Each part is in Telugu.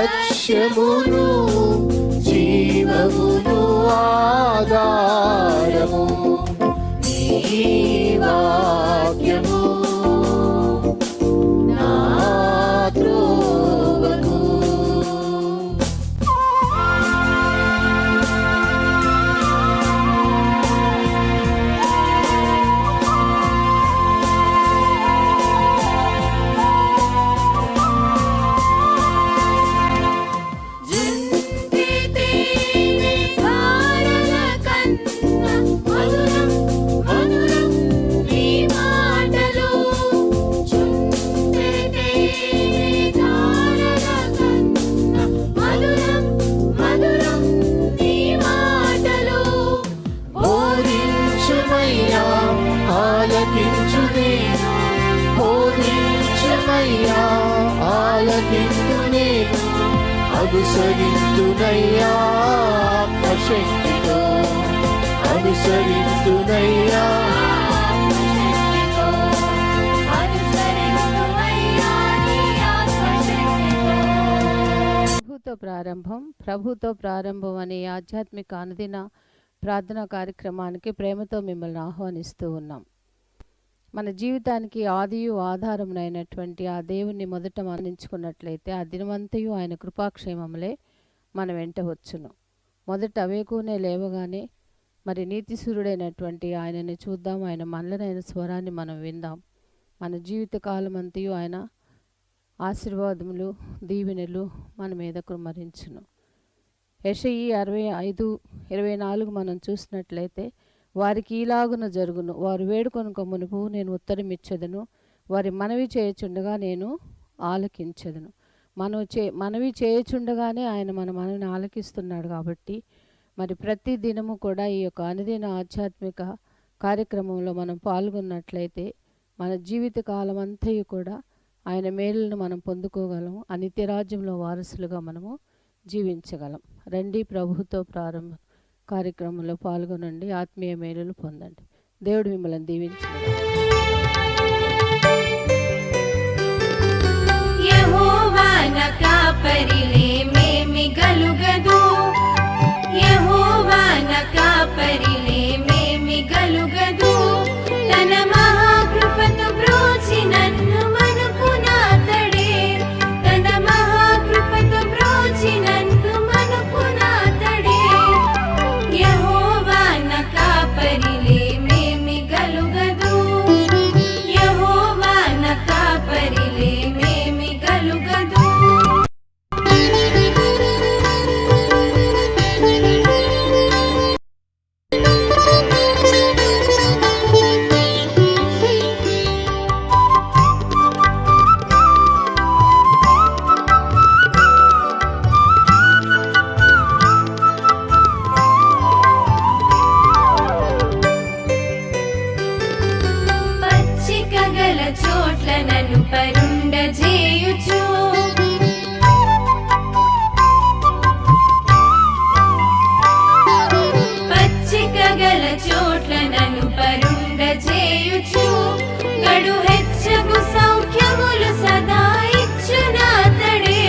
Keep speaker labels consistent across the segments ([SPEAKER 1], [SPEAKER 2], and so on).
[SPEAKER 1] లక్ష్యమును జీవమును ఆధారము నీ వాక్యము నా త్రోవకు. అనుసరింతునయ్యా ఆత్మశక్తితో, అనుసరింతునయ్యా
[SPEAKER 2] ప్రభుతో ప్రారంభం అనే ఆధ్యాత్మిక అనుదిన ప్రార్థనా కార్యక్రమానికి ప్రేమతో మిమ్మల్ని ఆహ్వానిస్తూ ఉన్నాం. మన జీవితానికి ఆదియు ఆధారమునైనటువంటి ఆ దేవుణ్ణి మొదట మరణించుకున్నట్లయితే ఆ దినమంతయు ఆయన కృపాక్షేమములే మన వెంట వచ్చును. మొదట వేకునే లేవగానే మరి నీతిసూరుడైనటువంటి ఆయనని చూద్దాం, ఆయన మనలైన స్వరాన్ని మనం విందాం. మన జీవిత కాలం అంతయు ఆయన ఆశీర్వాదములు దీవెనలు మన మీద కుమ్మరించును. యెషయి 65:24 మనం చూసినట్లయితే వారికి ఈలాగున జరుగును, వారు వేడుకొనుక మునుపు నేను ఉత్తరమిచ్చెదను, వారి మనవి చేయుచుండగా నేను ఆలకించెదను. మనవి చేయుచుండగానే ఆయన మన మనవిని ఆలకిస్తున్నాడు. కాబట్టి మరి ప్రతి దినము కూడా ఈ యొక్క అనుదిన ఆధ్యాత్మిక కార్యక్రమంలో మనం పాల్గొన్నట్లయితే మన జీవిత కాలం అంతయు కూడా ఆయన మేలులను మనం పొందుకోగలం, ఆ నిత్యరాజ్యంలో వారసులుగా మనము జీవించగలం. రండి, ప్రభుతో ప్రారంభం కార్యక్రమంలో పాల్గొనండి, ఆత్మీయ మేలులు పొందండి. దేవుడు మిమ్మల్ని దీవించును.
[SPEAKER 3] యెహోవా నా కాపరిలే మేమి గలుగదు, యెహోవా నా కాపరిలే మేమి గలుగదు. తన మహాకృపతో బ్రోచి నన్ను మనుపునాతడే, తన మహాకృపతో బ్రోచి నన్ను మనుపునాతడే. యెహోవా నా కాపరిలే మేమి గలుగదు, యెహోవా నా కాపరిలే మేమి గలుగదు. పచ్చిక గల చోట్ల నన్ను పరుండజేయుచు, పచ్చిక గల చోట్ల నన్ను పరుండజేయుచు. గడు హెచ్చగు సౌఖ్యములు సదా ఇచ్చునాతడే,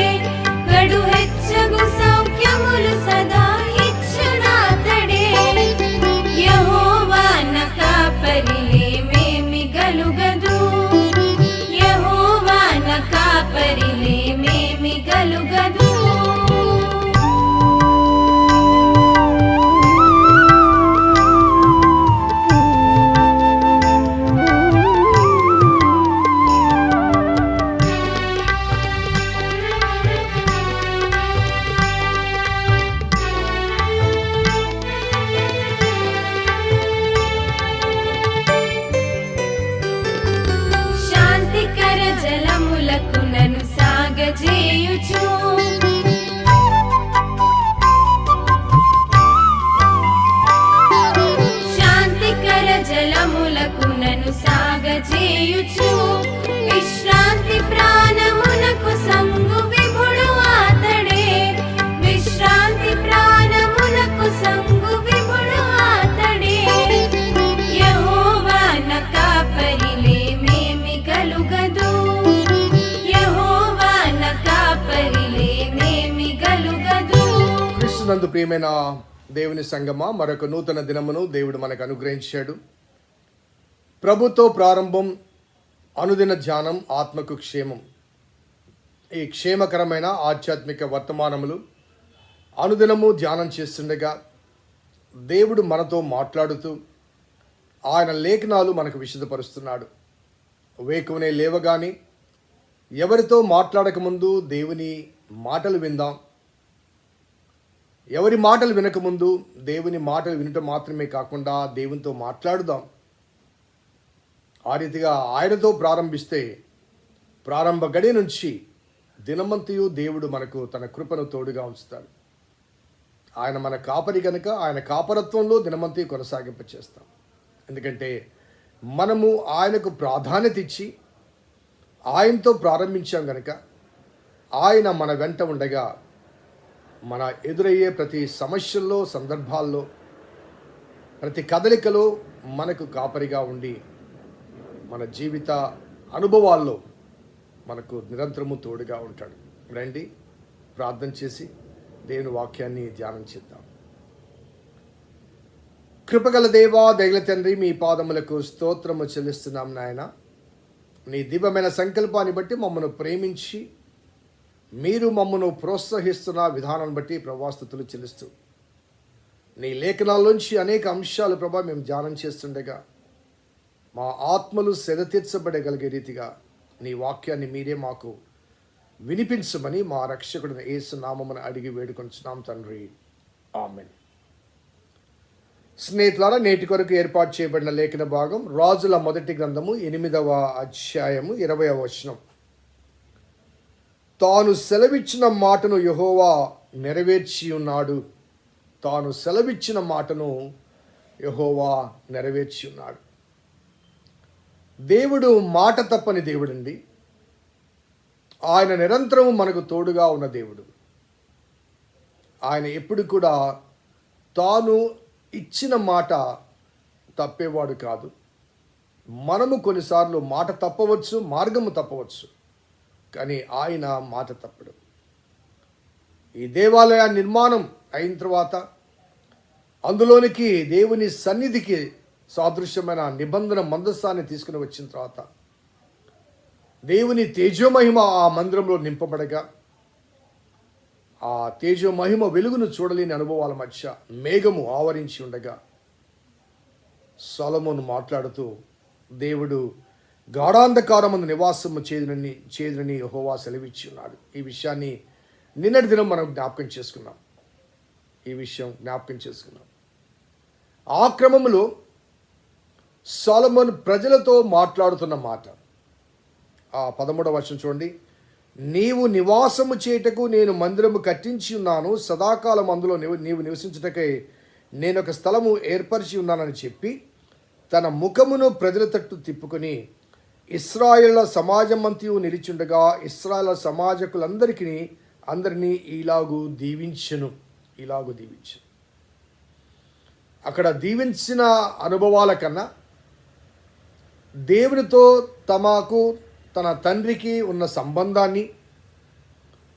[SPEAKER 3] గడు హెచ్చగు సౌఖ్యములు సదా ఇచ్చునాతడే. యెహోవా నా కాపరిలే మేమి గలుగదు,
[SPEAKER 1] క్రీస్తునందు ప్రియమైన దేవుని సంగమా, మరొక నూతన దినమును దేవుడు మనకు అనుగ్రహించాడు. ప్రభుతో ప్రారంభం, అనుదిన ధ్యానం, ఆత్మకు క్షేమం. ఈ క్షేమకరమైన ఆధ్యాత్మిక వర్తమానములు అనుదినము ధ్యానం చేస్తుండగా దేవుడు మనతో మాట్లాడుతూ ఆయన లేఖనాలు మనకు విశదపరుస్తున్నాడు. వేకువనే లేవగానే ఎవరితో మాట్లాడకముందు దేవుని మాటలు విందాం. ఎవరి మాటలు వినకముందు దేవుని మాటలు వినటం మాత్రమే కాకుండా దేవునితో మాట్లాడుదాం. ఆ రీతిగా ఆయనతో ప్రారంభిస్తే ప్రారంభ గడి నుంచి దినమంతయు దేవుడు మనకు తన కృపను తోడుగా ఉంచుతాడు. ఆయన మన కాపరి కనుక ఆయన కాపరత్వంలో దినమంతయు కొనసాగింప చేస్తాం. ఎందుకంటే మనము ఆయనకు ప్రాధాన్యత ఇచ్చి ఆయనతో ప్రారంభించాం కనుక ఆయన మన వెంట ఉండగా మన ఎదురయ్యే ప్రతి సమస్యల్లో, సందర్భాల్లో, ప్రతి కదలికలో మనకు కాపరిగా ఉండి మన జీవిత అనుభవాల్లో మనకు నిరంతరము తోడుగా ఉంటాడు. రండి ప్రార్థన చేసి దేవుని వాక్యాన్ని ధ్యానం చేద్దాం. కృపగల దేవా, దయగల తండ్రి, మీ పాదములకు స్తోత్రము చెల్లిస్తున్నాం నాయన. నీ దివ్యమైన సంకల్పాన్ని బట్టి మమ్మను ప్రేమించి మీరు మమ్మను ప్రోత్సహిస్తున్న విధానాన్ని బట్టి ప్రభాస్తుతులు చెల్లిస్తూ నీ లేఖనాల్లోంచి అనేక అంశాలు ప్రభా మేము ధ్యానం చేస్తుండగా మా ఆత్మలు సెదతీర్చబడగలిగే రీతిగా నీ వాక్యాన్ని మీరే మాకు వినిపించమని మా రక్షకుడిని యేసు నామమున అడిగి వేడుకొంచున్నాం తండ్రి, ఆమేన్. స్నేహితులారా, నేటి కొరకు ఏర్పాటు చేయబడిన లేఖన భాగం రాజుల మొదటి గ్రంథము 8వ అధ్యాయము 20వ వచనం. తాను సెలవిచ్చిన మాటను యెహోవా నెరవేర్చి ఉన్నాడు. తాను సెలవిచ్చిన మాటను యెహోవా నెరవేర్చి ఉన్నాడు. దేవుడు మాట తప్పని దేవుడండి. ఆయన నిరంతరం మనకు తోడుగా ఉన్న దేవుడు. ఆయన ఎప్పుడు కూడా తాను ఇచ్చిన మాట తప్పేవాడు కాదు. మనము కొన్నిసార్లు మాట తప్పవచ్చు, మార్గము తప్పవచ్చు, కానీ ఆయన మాట తప్పడు. ఈ దేవాలయ నిర్మాణం అయిన తర్వాత అందులోనికి దేవుని సన్నిధికి సాదృశ్యమైన నిబంధన మందసాన్ని తీసుకుని వచ్చిన తర్వాత దేవుని తేజోమహిమ ఆ మందిరంలో నింపబడగా ఆ తేజోమహిమ వెలుగును చూడలేని అనుభవాల మధ్య మేఘము ఆవరించి ఉండగా సొలొమోను మాట్లాడుతూ దేవుడు గాఢాంధకారమందు నివాసము చేదునని యెహోవా సెలవిచ్చి ఉన్నాడు. ఈ విషయాన్ని నిన్నటి దినం మనం జ్ఞాపకం చేసుకున్నాం. ఆ క్రమంలో సొలొమోను ప్రజలతో మాట్లాడుతున్న మాట ఆ 13వ వచనం చూడండి. నీవు నివాసము చేయుటకు నేను మందిరము కట్టించి ఉన్నాను, సదాకాలం అందులో నీవు నివసించుటకై నేను ఒక స్థలము ఏర్పరిచి ఉన్నానని చెప్పి తన ముఖమును ప్రజల తట్టు తిప్పుకొని ఇశ్రాయేళ్ల సమాజమంతయు నిలిచుండగా ఇశ్రాయేల్ అందరినీ ఇలాగు దీవించెను. అక్కడ దీవించిన అనుభవాల కన్నా దేవునితో తన తండ్రికి ఉన్న సంబంధాన్ని,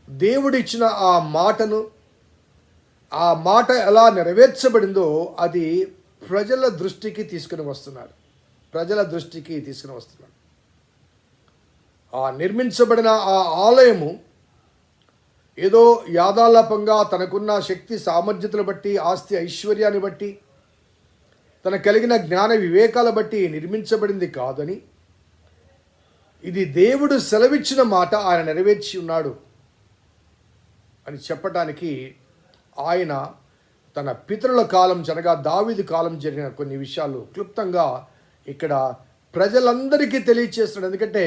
[SPEAKER 1] దేవుడిచ్చిన ఆ మాటను, ఆ మాట ఎలా నెరవేర్చబడిందో అది ప్రజల దృష్టికి తీసుకుని వస్తున్నాడు. ఆ నిర్మించబడిన ఆ ఆలయము ఏదో యాదాలాపంగా తనకున్న శక్తి సామర్థ్యతలు బట్టి, ఆస్తి ఐశ్వర్యాన్ని బట్టి, తన కలిగిన జ్ఞాన వివేకాల బట్టి నిర్మించబడింది కాదని, ఇది దేవుడు సెలవిచ్చిన మాట, ఆయన నెరవేర్చి ఉన్నాడు అని చెప్పటానికి ఆయన తన పితరుల కాలం జనగా దావీదు కాలం జరిగిన కొన్ని విషయాలు క్లుప్తంగా ఇక్కడ ప్రజలందరికీ తెలియచేస్తున్నాడు. ఎందుకంటే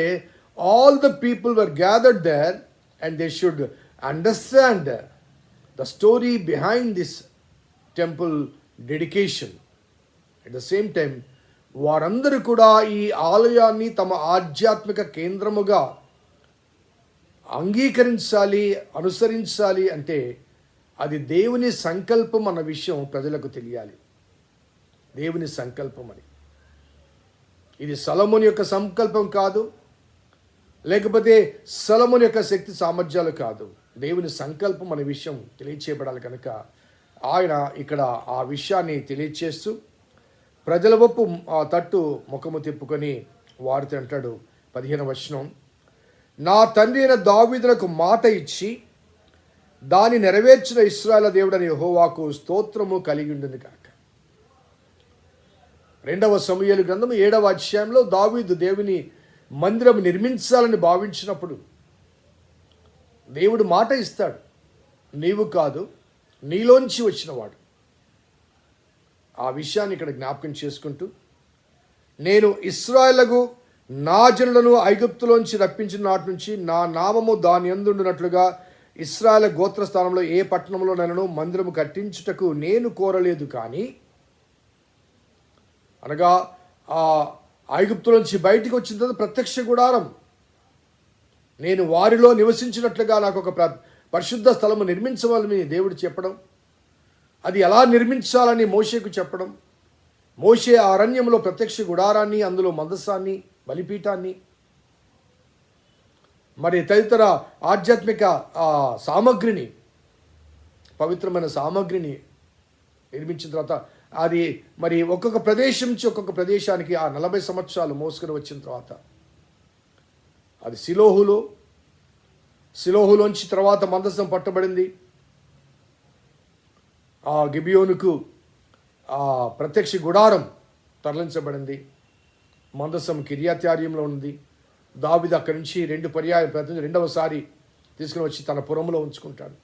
[SPEAKER 1] all the people were gathered there and they should understand the story behind this temple dedication. At the same time వారందరూ కూడా ఈ ఆలయాన్ని తమ ఆధ్యాత్మిక కేంద్రముగా అంగీకరించాలి, అనుసరించాలి. అంటే అది దేవుని సంకల్పం అన్న విషయం ప్రజలకు తెలియాలి. దేవుని సంకల్పం అని. ఇది సొలొమోను యొక్క సంకల్పం కాదు, లేకపోతే సొలొమోను యొక్క శక్తి సామర్థ్యాలు కాదు. దేవుని సంకల్పం అనే విషయం తెలియచేయబడాలి కనుక ఆయన ఇక్కడ ఆ విషయాన్ని తెలియచేస్తూ ప్రజల వైపు తట్టు ముఖము తిప్పుకొని వారితో అంటాడు 15వ వచనం, నా తండ్రి అయిన దావీదునకు మాట ఇచ్చి దాన్ని నెరవేర్చిన ఇశ్రాయేలు దేవుడని యెహోవాకు స్తోత్రము కలిగి ఉండును కాక. 2వ సమూయేలు గ్రంథము 7వ అధ్యాయంలో దావీదు దేవుని మందిరం నిర్మించాలని భావించినప్పుడు దేవుడు మాట ఇస్తాడు, నీవు కాదు నీలోంచి వచ్చినవాడు. ఆ విషయాన్ని ఇక్కడ జ్ఞాపకం చేసుకుంటూ, నేను ఇశ్రాయేలుకు నా జనులను ఐగుప్తులోంచి రప్పించిన నాటి నుంచి నా నామము దాని యందుండునట్లుగా ఇశ్రాయేలు గోత్రస్థానంలో ఏ పట్టణంలో నన్ను మందిరము కట్టించుటకు నేను కోరలేదు, కానీ అనగా ఆ ఐగుప్తులోంచి బయటికి వచ్చిన తర్వాత ప్రత్యక్ష గుడారం, నేను వారిలో నివసించినట్లుగా నాకు ఒక పరిశుద్ధ స్థలము నిర్మించవాలని దేవుడు చెప్పడం, అది ఎలా నిర్మించాలని మోషేకు చెప్పడం, మోషే ఆ అరణ్యంలో ప్రత్యక్ష గుడారాన్ని, అందులో మందసాన్ని, బలిపీఠాన్ని, మరి తదితర ఆధ్యాత్మిక సామగ్రిని, పవిత్రమైన సామగ్రిని నిర్మించిన తర్వాత అది మరి ఒక్కొక్క ప్రదేశం నుంచి ఒక్కొక్క ప్రదేశానికి ఆ 40 సంవత్సరాలు మోసుకొని వచ్చిన తర్వాత అది సిలోహులోంచి తర్వాత మందసం పట్టబడింది. ఆ గిబియోనుకు ఆ ప్రత్యక్ష గుడారం తరలించబడింది. మందసం కిర్యాత్యార్యంలో ఉంది. దావీదు అక్కడి నుంచి 2 పర్యాయం రెండవసారి తీసుకుని వచ్చి తన పురంలో ఉంచుకుంటాడు.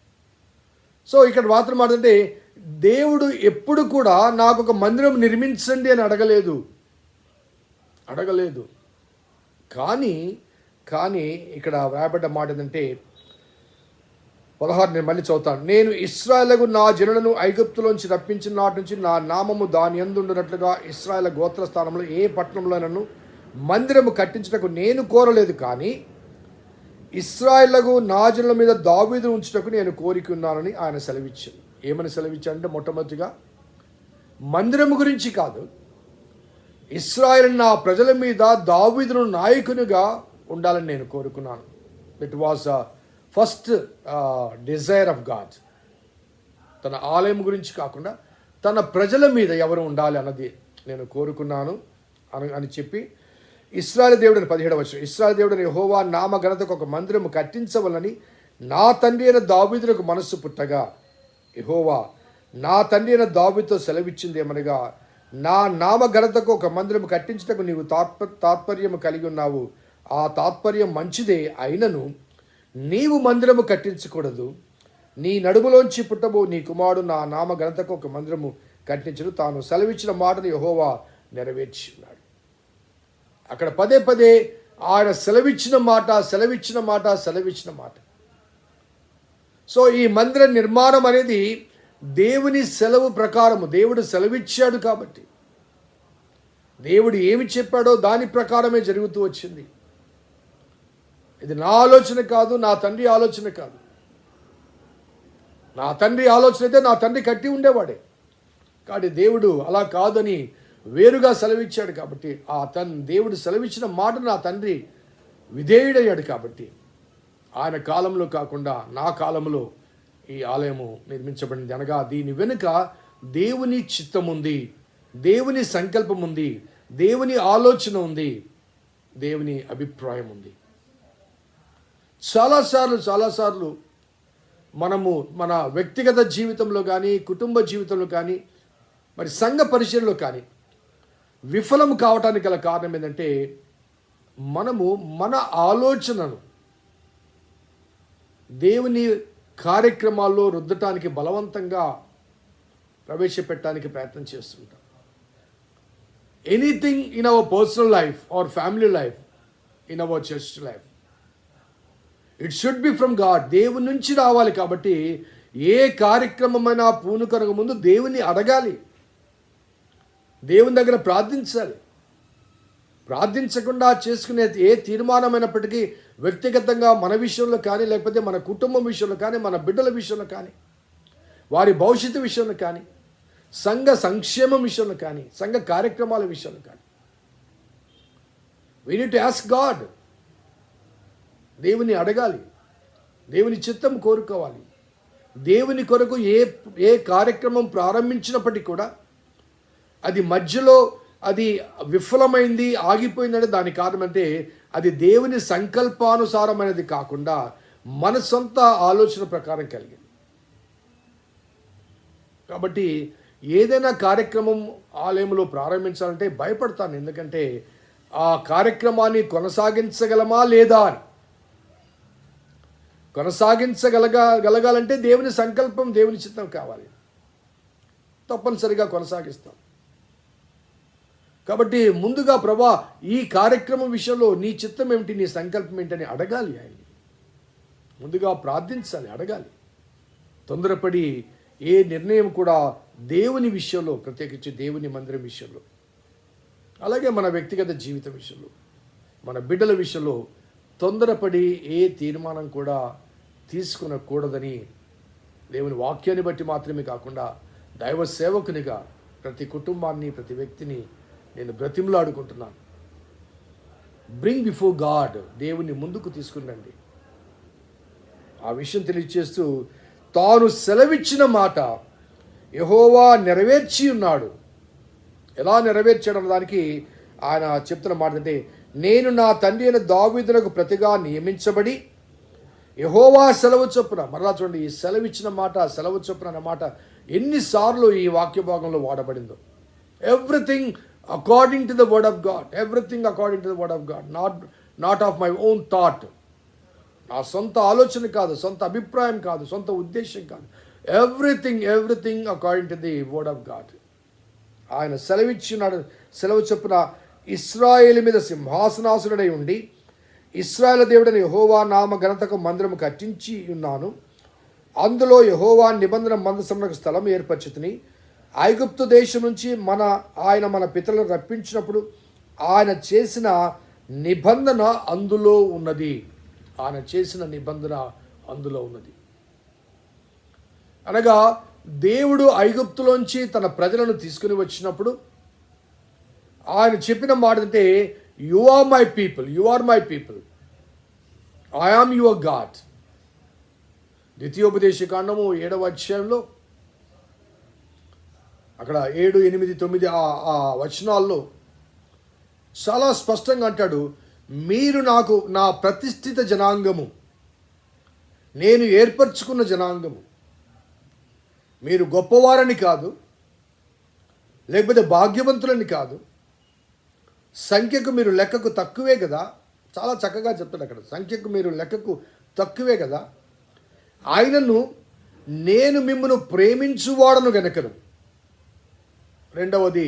[SPEAKER 1] సో ఇక్కడ మాత్రం ఏంటంటే దేవుడు ఎప్పుడు కూడా నాకు ఒక మందిరం నిర్మించండి అని అడగలేదు. కానీ ఇక్కడ వ్రాయబడ్డ మాట ఏంటంటే 16 నేను మళ్ళీ చదువుతాను. నేను ఇశ్రాయేలుకు నా జనులను ఐగుప్తులోంచి రప్పించిన నాటి నుంచి నా నామము దాని యందుండునట్లుగా ఇశ్రాయేలు గోత్రస్థానంలో ఏ పట్టణంలో నన్ను మందిరము కట్టించుటకు నేను కోరలేదు, కానీ ఇశ్రాయేలుకు నా జనుల మీద దావీదు ఉంచుటకు నేను కోరిక ఉన్నానని ఆయన సెలవిచ్చాను. ఏమని సెలవిచ్చాడంటే, మొట్టమొదటిగా మందిరము గురించి కాదు, ఇశ్రాయేలు నా ప్రజల మీద దావీదును నాయకునిగా ఉండాలని నేను కోరుకున్నాను. It was first desire of God. తన ఆలయం గురించి కాకుండా తన ప్రజల మీద ఎవరు ఉండాలి అన్నది నేను కోరుకున్నాను అని చెప్పి, ఇశ్రాయేలు దేవుడని 17వ వచనం, ఇశ్రాయేలు దేవుడని యెహోవా నామ ఘనతకు ఒక మందిరము కట్టించవలని నా తండ్రి అయిన దావీదునకు మనస్సు పుట్టగా, యెహోవా నా తండ్రి అయిన దావీదుతో సెలవిచ్చింది ఏమనగా, నా నామ ఘనతకు ఒక మందిరము కట్టించుటకు నీవు తాత్పర్యము కలిగి ఉన్నావు. ఆ తాత్పర్యం మంచిదే, అయినను నీవు మందిరము కట్టించకూడదు. నీ నడుములోంచి పుట్టబో నీ కుమారుడు నా నామ ఘనతకు ఒక మందిరము కట్టించడు. తాను సెలవిచ్చిన మాటను యెహోవా నెరవేర్చున్నాడు. అక్కడ పదే ఆయన సెలవిచ్చిన మాట. సో ఈ మందిర నిర్మాణం అనేది దేవుని సెలవు ప్రకారము, దేవుడు సెలవిచ్చాడు కాబట్టి, దేవుడు ఏమి చెప్పాడో దాని ప్రకారమే జరుగుతూ వచ్చింది. ఇది నా ఆలోచన కాదు, నా తండ్రి ఆలోచన కాదు. నా తండ్రి ఆలోచన అయితే నా తండ్రి కట్టి ఉండేవాడే. కాబట్టి దేవుడు అలా కాదని వేరుగా సెలవిచ్చాడు కాబట్టి, దేవుడు సెలవిచ్చిన మాట నా తండ్రి విధేయుడయ్యాడు కాబట్టి, ఆయన కాలంలో కాకుండా నా కాలంలో ఈ ఆలయము నిర్మించబడింది. అనగా దీని వెనుక దేవుని చిత్తం ఉంది, దేవుని సంకల్పం ఉంది, దేవుని ఆలోచన ఉంది, దేవుని అభిప్రాయం ఉంది. చాలాసార్లు మనము మన వ్యక్తిగత జీవితంలో కానీ, కుటుంబ జీవితంలో కానీ, మరి సంఘ పరిచయంలో కానీ విఫలం కావటానికి గల కారణం ఏంటంటే, మనము మన ఆలోచనను దేవుని కార్యక్రమాల్లో రుద్దటానికి, బలవంతంగా ప్రవేశపెట్టడానికి ప్రయత్నం చేస్తుంటాం. Anything in our personal life or family life, in our church life, it should be from God. దేవుని నుంచి రావాలి. కాబట్టి ఏ కార్యక్రమమైనా పూనుకొనక ముందు దేవుని అడగాలి, దేవుని దగ్గర ప్రార్థించాలి. ప్రార్థించకుండా చేసుకునే ఏ తీర్మానమైనప్పటికీ, వ్యక్తిగతంగా మన విషయంలో కానీ, లేకపోతే మన కుటుంబం విషయంలో కానీ, మన బిడ్డల విషయంలో కానీ, వారి భవిష్యత్తు విషయంలో కానీ, సంఘ సంక్షేమం విషయంలో కానీ, సంఘ కార్యక్రమాల విషయంలో కానీ, we need to ask God. దేవుని అడగాలి, దేవుని చిత్తం కోరుకోవాలి. దేవుని కొరకు ఏ కార్యక్రమం ప్రారంభించినప్పటికీ కూడా అది మధ్యలో అది విఫలమైంది, ఆగిపోయిందంటే దానికి కారణం అంటే అది దేవుని సంకల్పానుసారమైనది కాకుండా మన సొంత ఆలోచన ప్రకారం కలిగింది. కాబట్టి ఏదైనా కార్యక్రమం ఆలయంలో ప్రారంభించాలంటే భయపడతాను. ఎందుకంటే ఆ కార్యక్రమాన్ని కొనసాగించగలమా లేదా అని. కొనసాగించగలగాలంటే దేవుని సంకల్పం, దేవుని చిత్తం కావాలి. తప్పనిసరిగా కొనసాగిస్తాం. కాబట్టి ముందుగా ప్రభా ఈ కార్యక్రమం విషయంలో నీ చిత్తం ఏమిటి, నీ సంకల్పం ఏంటని అడగాలి. ఆయన్ని ముందుగా ప్రార్థించాలి, అడగాలి. తొందరపడి ఏ నిర్ణయం కూడా దేవుని విషయంలో, ప్రత్యేకించి దేవుని మందిరం విషయంలో, అలాగే మన వ్యక్తిగత జీవితం విషయంలో, మన బిడ్డల విషయంలో తొందరపడి ఏ తీర్మానం కూడా తీసుకునకూడదని దేవుని వాక్యాన్ని బట్టి మాత్రమే కాకుండా దైవ సేవకునిగా ప్రతి కుటుంబాన్ని, ప్రతి వ్యక్తిని నేను బ్రతిమలాడుకుంటున్నాను. బ్రింగ్ బిఫోర్ గాడ్, దేవుని ముందుకు తీసుకురండి. ఆ విషయం తెలియచేస్తూ తాను సెలవిచ్చిన మాట యెహోవా నెరవేర్చి ఉన్నాడు. ఎలా నెరవేర్చాడు దానికి ఆయన చెప్తున్న మాట అంటే, నేను నా తండ్రి అయిన దావీదునకు ప్రతిగా నియమించబడి యెహోవా సెలవు చొప్పున. మరలా చూడండి, ఈ సెలవిచ్చిన మాట, సెలవు చొప్పున అన్న మాట ఎన్నిసార్లు ఈ వాక్య భాగంలో వాడబడిందో. Everything according to the word of God, everything according to the word of God, not of my own thought. నా సొంత ఆలోచన కాదు, సొంత అభిప్రాయం కాదు, సొంత ఉద్దేశం కాదు. Everything according to the word of God. ఆయన సెలవిచ్చినాడు. సెలవు చొప్పున ఇశ్రాయేలు మీద సింహాసనాసురుడై ఉండి ఇశ్రాయేల్ దేవుడైన యెహోవా నామ ఘనతకు మందిరము కట్టించి ఉన్నాను. అందులో యెహోవా నిబంధన మందసమునకు స్థలం ఏర్పరచుతుని. ఐగుప్తు దేశం నుంచి ఆయన మన పితరులను రప్పించినప్పుడు ఆయన చేసిన నిబంధన అందులో ఉన్నది. ఆయన చేసిన నిబంధన అందులో ఉన్నది. అనగా దేవుడు ఐగుప్తులోంచి తన ప్రజలను తీసుకుని వచ్చినప్పుడు ఆయన చెప్పిన మాట అంటే, you are my people, you are my people, I am your God. ద్వితీయోపదేశకాండము 7వ అధ్యాయంలో అక్కడ 7, 8, 9 ఆ వచనాల్లో చాలా స్పష్టంగా అంటాడు, మీరు నాకు నా ప్రతిష్ఠిత జనాంగము, నేను ఏర్పరచుకున్న జనాంగము. మీరు గొప్పవారని కాదు, లేకపోతే భాగ్యవంతులని కాదు, సంఖ్యకు మీరు లెక్కకు తక్కువే కదా. చాలా చక్కగా చెప్తాడు అక్కడ, సంఖ్యకు మీరు లెక్కకు తక్కువే కదా. ఆయనను నేను మిమ్మను ప్రేమించువాడను గనుకను. రెండవది,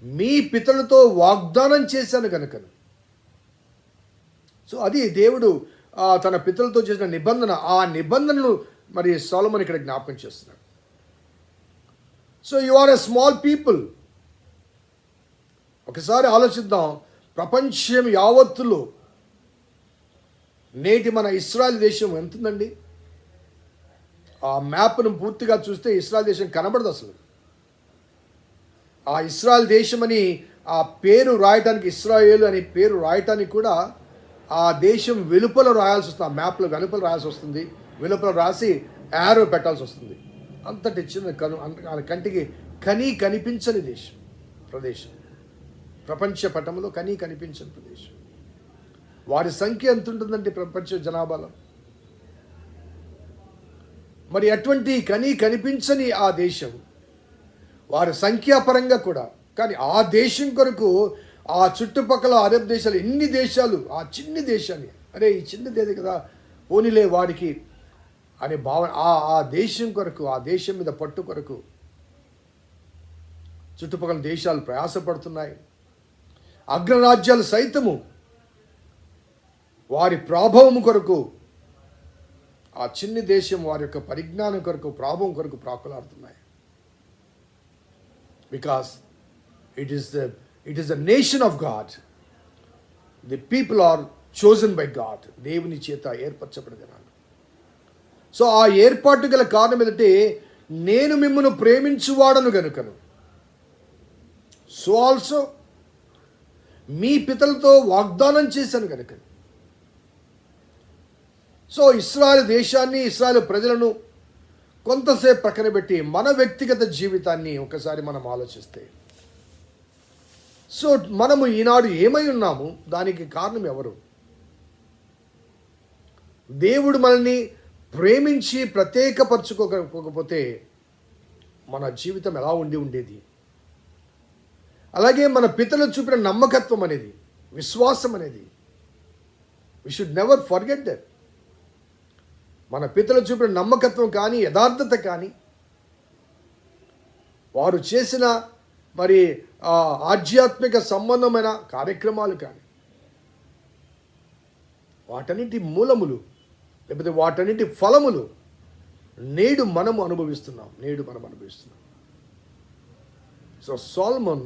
[SPEAKER 1] మీ పితరులతో వాగ్దానం చేశాను గనుకను. సో అది దేవుడు తన పితరులతో చేసిన నిబంధన. ఆ నిబంధనను మరి సొలొమోను ఇక్కడ జ్ఞాపకం చేస్తున్నాడు. So you are a small people. ఒకసారి ఆలోచిద్దాం, ప్రపంచం యావత్తులో నేటి మన ఇశ్రాయేల్ దేశం ఎంతుందండి? ఆ మ్యాప్ను పూర్తిగా చూస్తే ఇశ్రాయేల్ దేశం కనబడదు అసలు. ఆ ఇశ్రాయేల్ దేశం అని ఆ పేరు రాయటానికి, ఇశ్రాయేలు అనే పేరు రాయటానికి కూడా ఆ దేశం వెలుపల రాయాల్సి వస్తుంది. ఆ మ్యాప్లో వెలుపల రాయాల్సి వస్తుంది, వెలుపల రాసి యారో పెట్టాల్సి వస్తుంది. అంతటి చిన్న కంటికి కనిపించని ప్రదేశం, ప్రపంచ పటంలో కనిపించని ప్రదేశం. వారి సంఖ్య ఎంత ఉంటుందంటే ప్రపంచ జనాభాలో. మరి అటువంటి కనిపించని ఆ దేశం, వారి సంఖ్యాపరంగా కూడా. కానీ ఆ దేశం కొరకు ఆ చుట్టుపక్కల అరబ్ దేశాలు, ఎన్ని దేశాలు, ఆ చిన్ని దేశాన్ని, అరే ఈ చిన్నదేది కదా పోనీలే వాడికి అనే భావన, ఆ దేశం కొరకు, ఆ దేశం మీద పట్టు కొరకు చుట్టుపక్కల దేశాలు ప్రయాసపడుతున్నాయి. అగ్రరాజ్యాలు సైతము వారి ప్రాభవం కొరకు, ఆ చిన్ని దేశం వారి యొక్క పరిజ్ఞానం కొరకు, ప్రాభవం కొరకు ప్రాకులాడుతున్నాయి. Because it is the nation of God. The people are chosen by God. దేవుని చేత ఏర్పరచబడిన. సో ఆ ఏర్పాటు గల కారణం ఏంటంటే, నేను మిమ్మల్ని ప్రేమించువాడను గనుకను. సో ఆల్సో మీ పితరులతో వాగ్దానం చేశాను కనుక. సో ఇశ్రాయేలు దేశాన్ని, ఇశ్రాయేలు ప్రజలను కొంతసేపు ప్రక్కన పెట్టి మన వ్యక్తిగత జీవితాన్ని ఒకసారి మనం ఆలోచిస్తే, సో మనము ఈనాడు ఏమై ఉన్నాము, దానికి కారణం ఎవరు? దేవుడు మనల్ని ప్రేమించి ప్రత్యేకపరచుకోకపోతే మన జీవితం ఎలా ఉండేది? అలాగే మన పితరులు చూపిన నమ్మకత్వం అనేది, విశ్వాసం అనేది, we should never forget that. మన పితరులు చూపిన నమ్మకత్వం కానీ, యథార్థత కానీ, వారు చేసిన మరి ఆధ్యాత్మిక సంబంధమైన కార్యక్రమాలు కానీ, వాటన్నిటి మూలములు లేకపోతే వాటన్నిటి ఫలములు నేడు మనం అనుభవిస్తున్నాం. So Solomon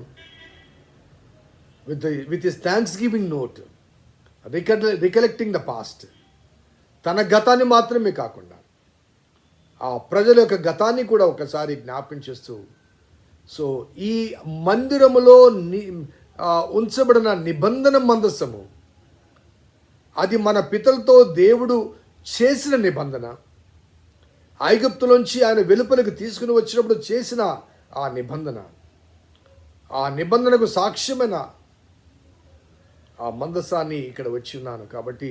[SPEAKER 1] with his thanksgiving note, recollecting the past, తన గతాన్ని మాత్రమే కాకుండా ఆ ప్రజల యొక్క గతాన్ని కూడా ఒకసారి జ్ఞాపకం చేస్తూ, సో ఈ మందిరములో ఉంచబడిన నిబంధన మందసము, అది మన పితలతో దేవుడు చేసిన నిబంధన, ఐగుప్తులోంచి ఆయన వెలుపలకు తీసుకుని వచ్చినప్పుడు చేసిన ఆ నిబంధనకు సాక్ష్యమైన ఆ మందసాన్ని ఇక్కడ వచ్చి ఉన్నాను. కాబట్టి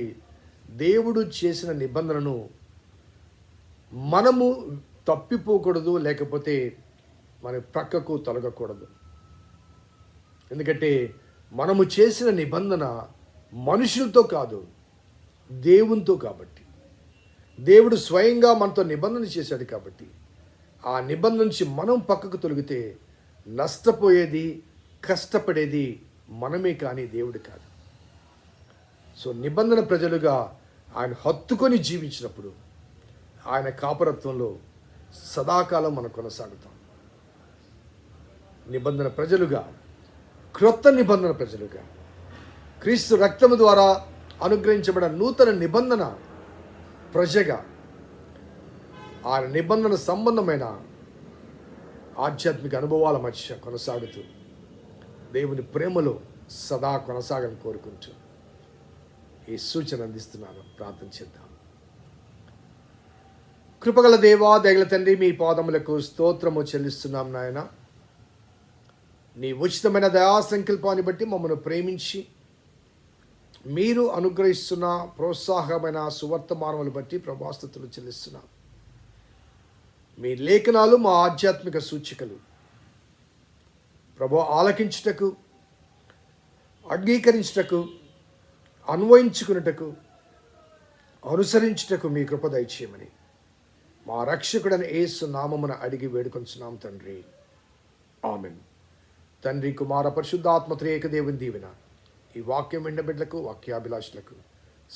[SPEAKER 1] దేవుడు చేసిన నిబంధనను మనము తప్పిపోకూడదు, లేకపోతే మన ప్రక్కకు తొలగకూడదు. ఎందుకంటే మనము చేసిన నిబంధన మనుషులతో కాదు, దేవునితో. కాబట్టి దేవుడు స్వయంగా మనతో నిబంధన చేశాడు. కాబట్టి ఆ నిబంధన నుంచి మనం పక్కకు తొలగితే నష్టపోయేది, కష్టపడేది మనమే కానీ దేవుడు కాదు. సో నిబంధన ప్రజలుగా ఆయన హత్తుకొని జీవించినప్పుడు ఆయన కాపరత్వంలో సదాకాలం మనం కొనసాగుతాం. నిబంధన ప్రజలుగా, క్రొత్త నిబంధన ప్రజలుగా, క్రీస్తు రక్తము ద్వారా అనుగ్రహించబడిన నూతన నిబంధన ప్రజగా, ఆ నిబంధన సంబంధమైన ఆధ్యాత్మిక అనుభవాల మధ్య కొనసాగుతూ దేవుని ప్రేమలో సదా కొనసాగని కోరుకుంటూ ఈ సూచన అందిస్తున్నాను. ప్రార్థన చేద్దాం. కృపగల దేవా, దయగల తండ్రి, మీ పాదములకు స్తోత్రము చెల్లిస్తున్నాం నాయన. నీ ఉచితమైన దయా సంకల్పాన్ని బట్టి మమ్మల్ని ప్రేమించి మీరు అనుగ్రహిస్తున్న ప్రోత్సాహమైన సువర్తమానములు బట్టి ప్రభాస్తుతులు చెల్లిస్తున్నాం. మీ లేఖనాలు మా ఆధ్యాత్మిక సూచికలు ప్రభు, ఆలకించుటకు, అంగీకరించుటకు, అన్వయించుకున్నటకు, అనుసరించుటకు మీ కృప దయచేయమని మా రక్షకుడైన యేసు నామమున అడిగి వేడుకొంచున్నాం తండ్రి. ఆమెన్. తండ్రి, కుమార, పరిశుద్ధాత్మ త్రియేక దేవుని దీవెన ఈ వాక్యం విన్న బిడ్డలకు, వాక్యాభిలాషులకు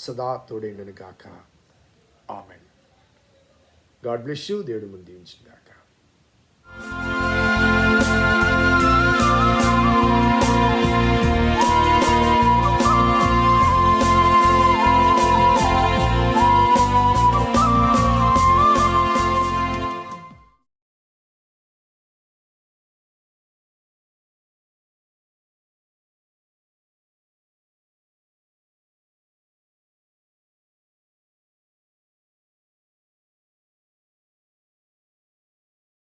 [SPEAKER 1] సదా తోడైండును గాక. ఆమెన్. God bless you. దేవుడు ముందు దీవించును గాక.